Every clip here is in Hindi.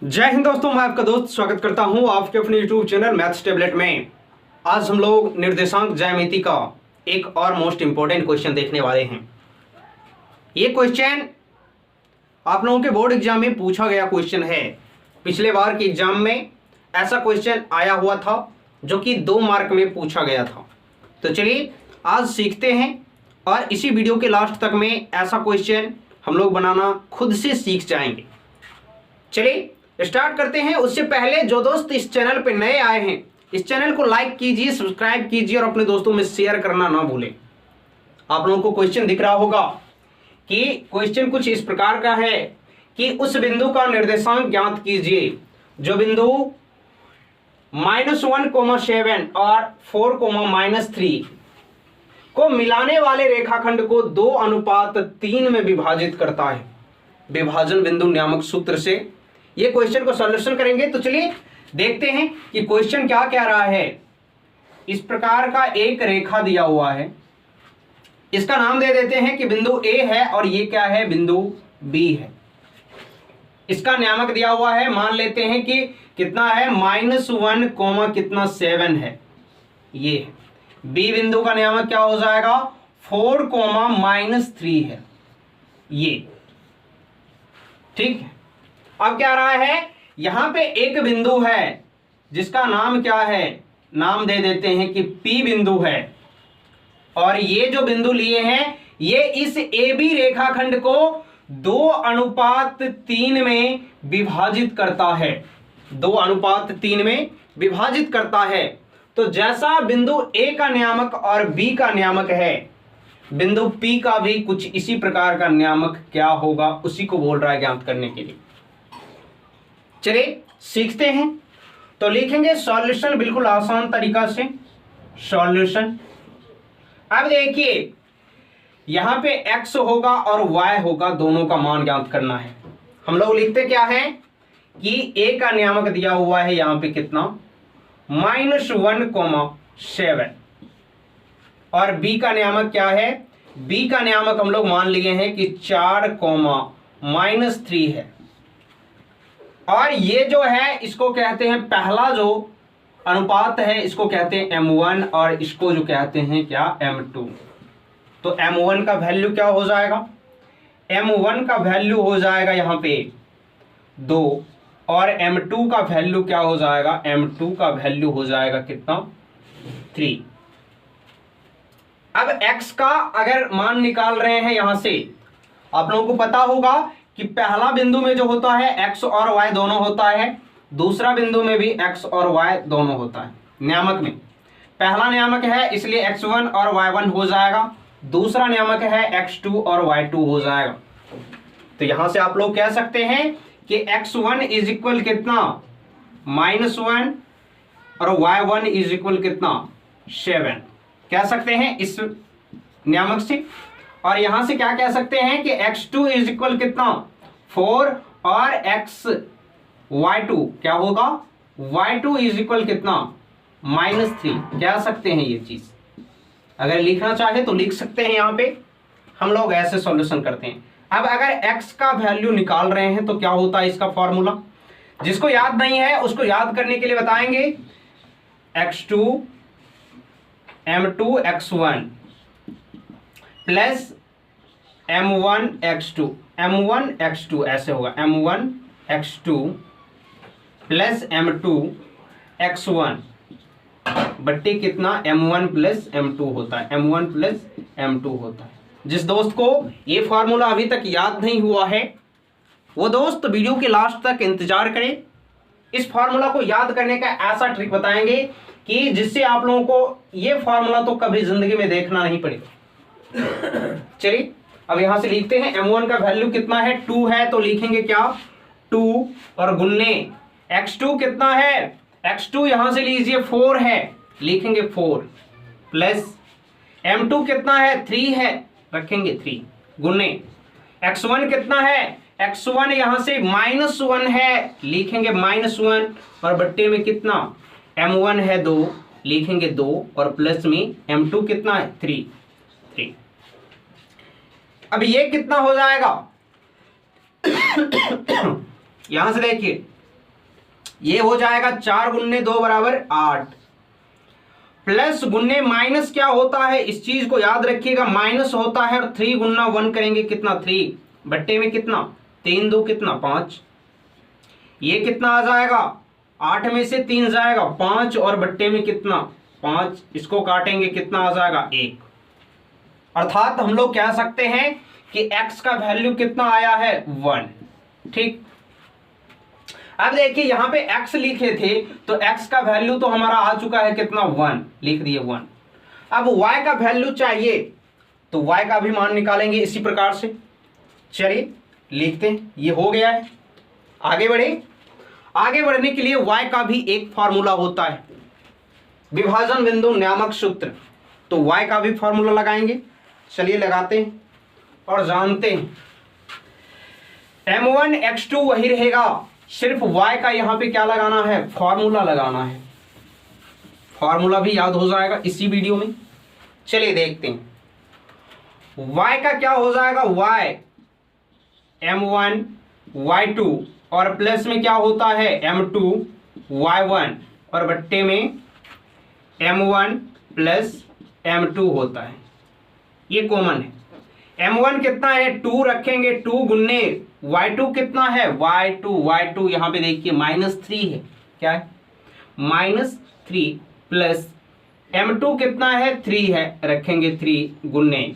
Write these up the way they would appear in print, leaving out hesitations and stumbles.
जय हिंद दोस्तों, मैं आपका दोस्त स्वागत करता हूं आपके अपने YouTube चैनल मैथ्स टेबलेट में। आज हम लोग निर्देशांक ज्यामिति का एक और मोस्ट इंपॉर्टेंट क्वेश्चन देखने वाले हैं। ये क्वेश्चन आप लोगों के बोर्ड एग्जाम में पूछा गया क्वेश्चन है। पिछले बार के एग्जाम में ऐसा क्वेश्चन आया हुआ था जो कि 2 मार्क में पूछा गया था। तो चलिए आज सीखते हैं और इसी वीडियो के लास्ट तक में ऐसा क्वेश्चन हम लोग बनाना खुद से सीख जाएंगे। चलिए स्टार्ट करते हैं। उससे पहले जो दोस्त इस चैनल पे नए आए हैं, इस चैनल को लाइक कीजिए, सब्सक्राइब कीजिए और अपने दोस्तों में शेयर करना ना भूलें। आप लोगों को क्वेश्चन दिख रहा होगा कि क्वेश्चन कुछ इस प्रकार का है कि उस बिंदु का निर्देशांक ज्ञात कीजिए जो बिंदु -1,7 और 4,-3 को मिलाने वाले रेखाखंड को 2:3 में विभाजित करता है। विभाजन बिंदु नामक सूत्र से ये क्वेश्चन को सॉल्यूशन करेंगे। तो चलिए देखते हैं कि क्वेश्चन क्या कह रहा है। इस प्रकार का एक रेखा दिया हुआ है, इसका नाम दे देते हैं कि बिंदु ए है और ये क्या है, बिंदु बी है। इसका नियामक दिया हुआ है, मान लेते हैं कि कितना है, -1, 7 है। ये है बी बिंदु का नियामक क्या हो जाएगा, 4, -3 है। ये ठीक है। अब क्या रहा है, यहां पे एक बिंदु है जिसका नाम क्या है, नाम दे देते हैं कि P बिंदु है। और ये जो बिंदु लिए हैं ये इस AB रेखाखंड को 2:3 में विभाजित करता है। 2:3 में विभाजित करता है। तो जैसा बिंदु A का नियामक और B का नियामक है, बिंदु P का भी कुछ इसी प्रकार का नियामक क्या होगा, उसी को बोल रहा है ज्ञात करने के लिए। चलिए सीखते हैं। तो लिखेंगे सॉल्यूशन, बिल्कुल आसान तरीका से सॉल्यूशन। अब देखिए यहां पे x होगा और y होगा, दोनों का मान ज्ञात करना है। हम लोग लिखते क्या है कि a का नियामक दिया हुआ है यहां पे कितना, -1,7 और b का नियामक क्या है, b का नियामक हम लोग मान लिए हैं कि 4, -3 है। और ये जो है इसको कहते हैं, पहला जो अनुपात है इसको कहते हैं M1 और इसको जो कहते हैं क्या, M2। तो M1 का वैल्यू क्या हो जाएगा, M1 का वैल्यू हो जाएगा यहाँ पे 2 और M2 का वैल्यू क्या हो जाएगा, M2 का वैल्यू हो जाएगा कितना, 3। अब x का अगर मान निकाल रहे हैं यहां से, आप लोगों को पता होगा कि पहला बिंदु में जो होता है x और y दोनों होता है, दूसरा बिंदु में भी x और y दोनों होता है। नियामक में पहला नियामक है इसलिए x1 और y1 हो जाएगा, दूसरा नियामक है x2 और y2 हो जाएगा। तो यहां से आप लोग कह सकते हैं कि x1 इज इक्वल कितना, -1 और y1 इज इक्वल कितना, 7 कह सकते हैं इस नियामक से। और यहां से क्या कह सकते हैं कि x2 इज इक्वल कितना, 4 और y2 क्या होगा, y2 इज इक्वल कितना, -3 कह सकते हैं। ये चीज अगर लिखना चाहे तो लिख सकते हैं। यहां पे हम लोग ऐसे सॉल्यूशन करते हैं। अब अगर x का वैल्यू निकाल रहे हैं तो क्या होता है इसका फॉर्मूला, जिसको याद नहीं है उसको याद करने के लिए बताएंगे, x2 M2 x1 plus M1 x2, M1 x2 ऐसे होगा, M1 x2 plus M2 x1 बट्टे कितना, M1 प्लस M2 होता है, M1 प्लस M2 होता है। जिस दोस्त को ये फॉर्मूला अभी तक याद नहीं हुआ है वो दोस्त वीडियो के लास्ट तक इंतजार करें। इस फॉर्मूला को याद करने का ऐसा ट्रिक बताएंगे कि जिससे आप लोगों को ये फॉर्मूला तो कभी जिंदगी में देखना नहीं पड़ेगा। चलिए अब यहां से लिखते हैं, M1 का वैल्यू कितना है, 2 है, तो लिखेंगे क्या, 2 और गुन्ने x2 कितना है, x2 यहां से लीजिए 4 है, लिखेंगे 4 प्लस M2 कितना है, 3 है, रखेंगे 3 गुन्ने x1 कितना है, x1 यहां से -1 है, लिखेंगे -1 और बट्टे में कितना, M1 है 2, लिखेंगे 2 और प्लस में M2 कितना है, 3। अब ये कितना हो जाएगा यहां से देखिए ये हो जाएगा 4 गुन्ने 2 बराबर 8, प्लस गुन्ने माइनस क्या होता है इस चीज को याद रखिएगा, माइनस होता है, और 3 गुन्ना 1 करेंगे कितना 3, बट्टे में कितना 3 2 कितना 5, ये कितना आ जाएगा 8 में से 3 जाएगा 5, और बट्टे में कितना 5, इसको काटेंगे कितना आ जाएगा 1। अर्थात हम लोग कह सकते हैं कि x का वैल्यू कितना आया है 1। ठीक, अब देखिए यहां पे x लिखे थे तो x का वैल्यू तो हमारा आ चुका है कितना 1, लिख दिए 1। अब y का वैल्यू चाहिए तो y का भी मान निकालेंगे इसी प्रकार से। चलिए लिखते हैं, ये हो गया है। आगे बढ़े, आगे बढ़ने के लिए y का भी एक फार्मूला होता है, विभाजन बिंदु नियामक सूत्र, तो y का भी फार्मूला लगाएंगे। चलिए लगाते हैं और जानते हैं m1 x2 वही रहेगा, सिर्फ y का यहां पे क्या लगाना है, फार्मूला लगाना है। फार्मूला भी याद हो जाएगा इसी वीडियो में। चलिए देखते हैं y का क्या हो जाएगा, y m1 y2 और प्लस में क्या होता है m2 y1 और बट्टे में m1 प्लस m2 होता है, ये कॉमन है। m1 कितना है 2 रखेंगे, 2 गुन्ने y2 कितना है y2 यहां पे देखिए -3 है, क्या है -3 प्लस m2 कितना है 3 है, रखेंगे 3 गुन्ने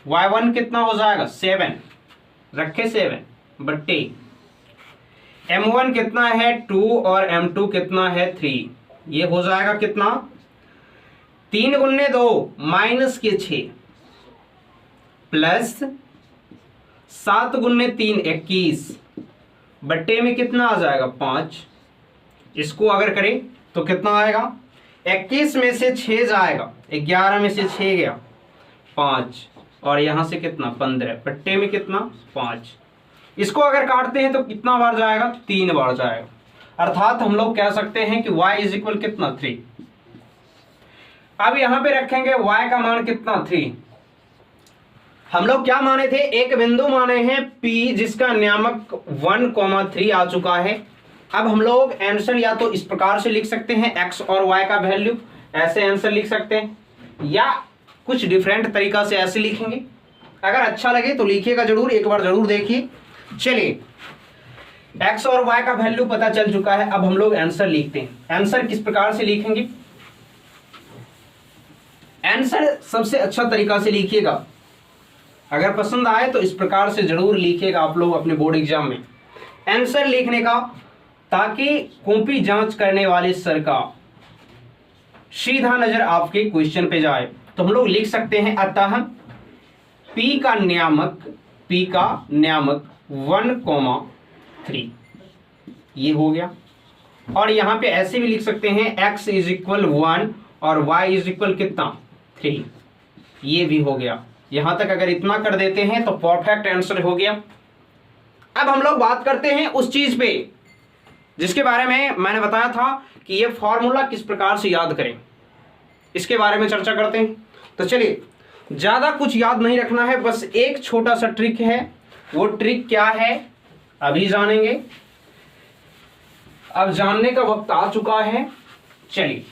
y1 कितना हो जाएगा 7, रखे 7 बट्टे m1 कितना है 2 और m2 कितना है 3, ये हो जाएगा कितना 3 गुन्ने 2 माइनस के 6 प्लस 7 गुन्ने 3 21 बट्टे में कितना आ जाएगा 5। इसको अगर करें तो कितना आएगा 21 में से 6 जाएगा, 11 में से 6 गया 5 और यहां से कितना 15 बट्टे में कितना 5। इसको अगर काटते हैं तो कितना बार जाएगा 3 बार जाएगा। अर्थात हम लोग कह सकते हैं कि y इज इक्वल कितना 3। अब यहां पे रखेंगे y का मान कितना 3। हम लोग क्या माने थे, एक बिंदु माने हैं P जिसका नियामक 1,3 आ चुका है। अब हम लोग आंसर या तो इस प्रकार से लिख सकते हैं x और y का वैल्यू, ऐसे आंसर लिख सकते हैं, या कुछ डिफरेंट तरीका से ऐसे लिखेंगे। अगर अच्छा लगे तो लिखिएगा जरूर, एक बार जरूर देखिए। चलिए x और y का वैल्यू पता चल चुका है, अब हम लोग आंसर लिखते हैं। आंसर किस प्रकार से लिखेंगे, आंसर सबसे अच्छा तरीका से लिखिएगा, अगर पसंद आए तो इस प्रकार से जरूर लिखिएगा आप लोग अपने बोर्ड एग्जाम में आंसर लिखने का, ताकि कॉपी जांच करने वाले सर का सीधा नजर आपके क्वेश्चन पे जाए। तो हम लोग लिख सकते हैं अतः P का नियामक 1,3, ये हो गया। और यहां पे ऐसे भी लिख सकते हैं x इज इक्वल 1 और y इज इक्वल कितना 3, ये भी हो गया। यहां तक अगर इतना कर देते हैं तो परफेक्ट आंसर हो गया। अब हम लोग बात करते हैं उस चीज पे जिसके बारे में मैंने बताया था कि ये फॉर्मूला किस प्रकार से याद करें, इसके बारे में चर्चा करते हैं। तो चलिए, ज्यादा कुछ याद नहीं रखना है, बस एक छोटा सा ट्रिक है। वो ट्रिक क्या है अभी जानेंगे, अब जानने का वक्त आ चुका है। चलिए,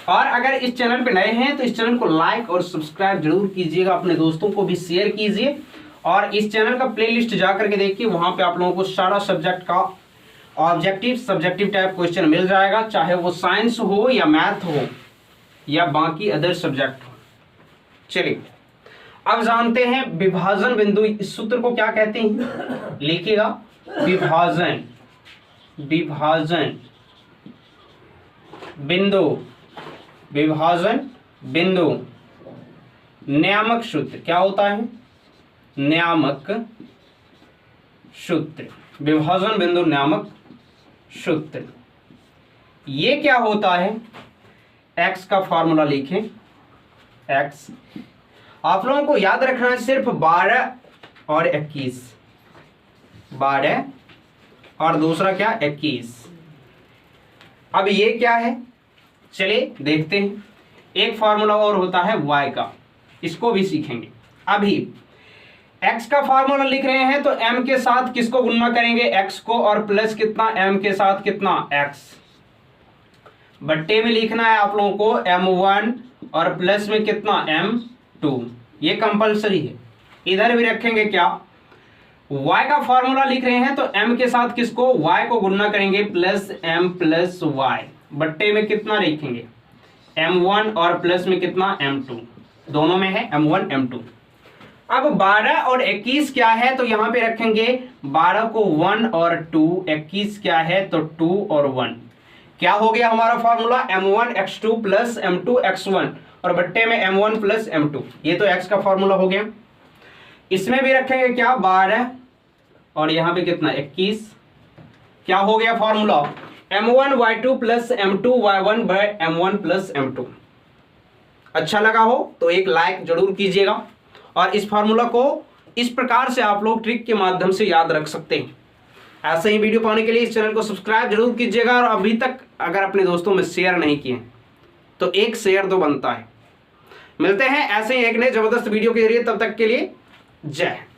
और अगर इस चैनल पे नए हैं तो इस चैनल को लाइक और सब्सक्राइब जरूर कीजिएगा, अपने दोस्तों को भी शेयर कीजिए, और इस चैनल का प्लेलिस्ट जा करके देखिए, वहां पे आप लोगों को सारा सब्जेक्ट का ऑब्जेक्टिव सब्जेक्टिव टाइप क्वेश्चन मिल जाएगा, चाहे वो साइंस हो या मैथ हो या बाकी अदर सब्जेक्ट हो। चलिए, अब जानते हैं विभाजन बिंदु, इस सूत्र को क्या कहते हैं, लिखिएगा विभाजन बिंदु नियामक सूत्र क्या होता है, नियामक सूत्र, विभाजन बिंदु नियामक सूत्र। ये क्या होता है, x का फॉर्मूला लिखें, x आप लोगों को याद रखना है सिर्फ 12 और 21, 12 और दूसरा क्या 21। अब ये क्या है, चलिए देखते हैं। एक फार्मूला और होता है y का, इसको भी सीखेंगे। अभी x का फार्मूला लिख रहे हैं तो m के साथ किसको गुणा करेंगे, x को, और प्लस कितना m के साथ कितना x, बट्टे में लिखना है आप लोगों को m1 और प्लस में कितना m2, ये कंपलसरी है। इधर भी रखेंगे क्या, y का फार्मूला लिख रहे हैं तो m के साथ किसको, y को गुणा करेंगे प्लस m प्लस y, बट्टे में कितना लिखेंगे m1 और प्लस में कितना m2, दोनों में है m1 m2। अब 12 और 21 क्या है, तो यहां पे रखेंगे 12 को 1 और 2, 21 क्या है तो 2 और 1, क्या हो गया हमारा formula m1 x2 plus m2 x1 और बट्टे में m1 प्लस m2, ये तो x का फॉर्मूला हो गया। इसमें भी रखेंगे क्या 12 और यहां पे कितना 21, क्या हो गया formula m1 y2 plus m2 y1 bye m1 plus m2। अच्छा लगा हो तो एक लाइक जरूर कीजिएगा, और इस फार्मूला को इस प्रकार से आप लोग ट्रिक के माध्यम से याद रख सकते हैं। ऐसे ही वीडियो पाने के लिए इस चैनल को सब्सक्राइब जरूर कीजिएगा, और अभी तक अगर अपने दोस्तों में शेयर नहीं किए तो एक शेयर तो बनता है। मिलते हैं ऐसे ही एक नए जबरदस्त वीडियो के जरिए, तब तक के लिए जय हिंद।